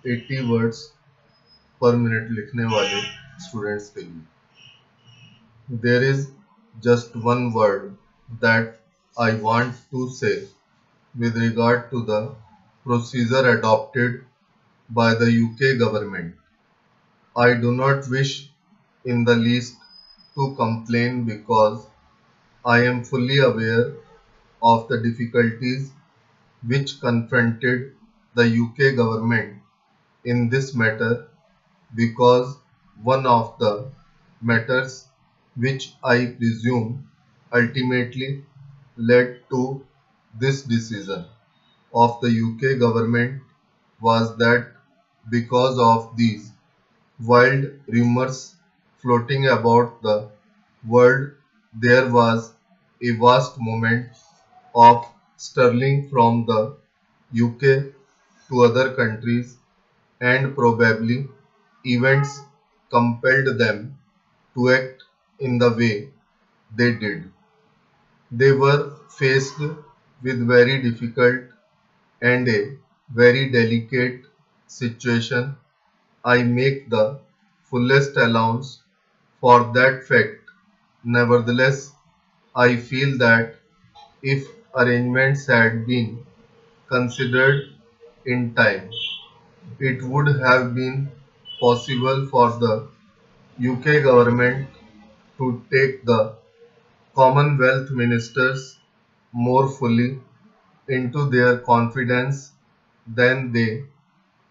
80 words पर minute लिखने वाले स्टूडेंट्स के लिए there is just one word that I want to say with regard to the procedure adopted by the UK government. I do not wish in the least to complain because I am fully aware of the difficulties which confronted the UK government in this matter, because one of the matters which I presume ultimately led to this decision of the UK government was that because of these wild rumors floating about the world, there was a vast movement of sterling from the UK to other countries, and probably events compelled them to act in the way they did. They were faced with very difficult and a very delicate situation. I make the fullest allowance for that fact. Nevertheless, I feel that if arrangements had been considered in time, it would have been possible for the UK government to take the Commonwealth ministers more fully into their confidence than they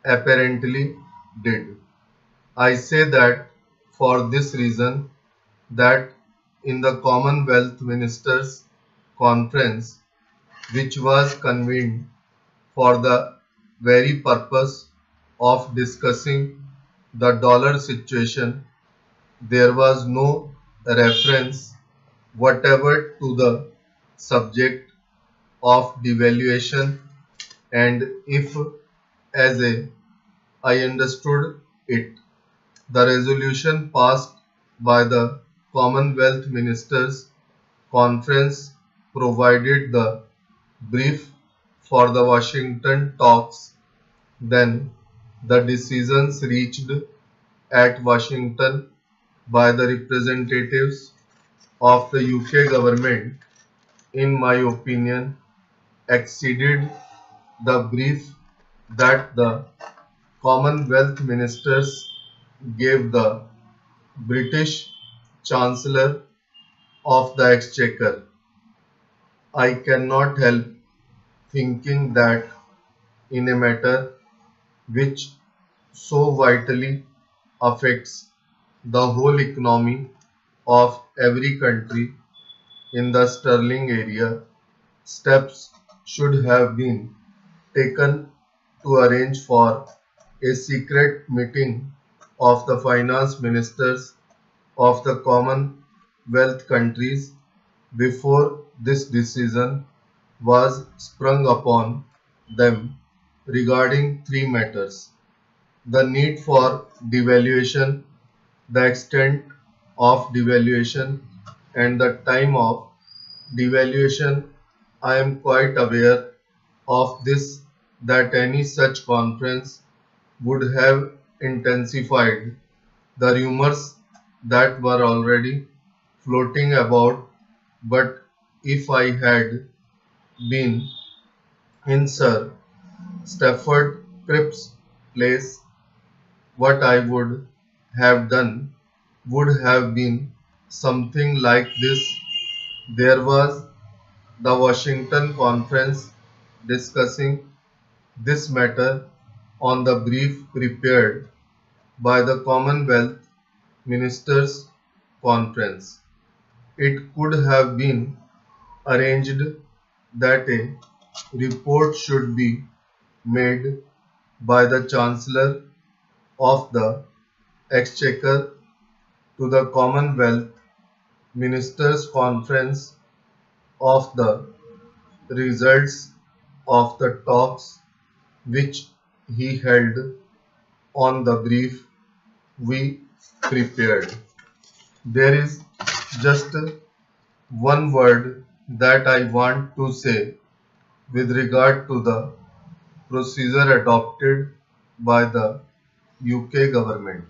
apparently did. I say that for this reason, that in the Commonwealth Ministers' Conference, which was convened for the very purpose of discussing the dollar situation, there was no reference whatever to the subject of devaluation, and if, as I understood it, the resolution passed by the Commonwealth Ministers' Conference provided the brief for the Washington talks, then the decisions reached at Washington by the representatives of the UK government, in my opinion, exceeded the brief that the Commonwealth ministers gave the British Chancellor of the Exchequer. I cannot help thinking that in a matter which so vitally affects the whole economy of every country in the sterling area, steps should have been taken to arrange for a secret meeting of the finance ministers of the Commonwealth countries before this decision was sprung upon them regarding three matters: the need for devaluation, the extent of devaluation, and the time of devaluation. I am quite aware of this, that any such conference would have intensified the rumors that were already floating about, but if I had been in Sir Stafford Cripps' place, what I would have done would have been something like this. There was the Washington Conference discussing this matter on the brief prepared by the Commonwealth Ministers' Conference. It could have been arranged that a report should be made by the Chancellor of the Exchequer to the Commonwealth Ministers' Conference of the results of the talks which he held on the brief we prepared. There is just one word that I want to say with regard to the procedure adopted by the UK government.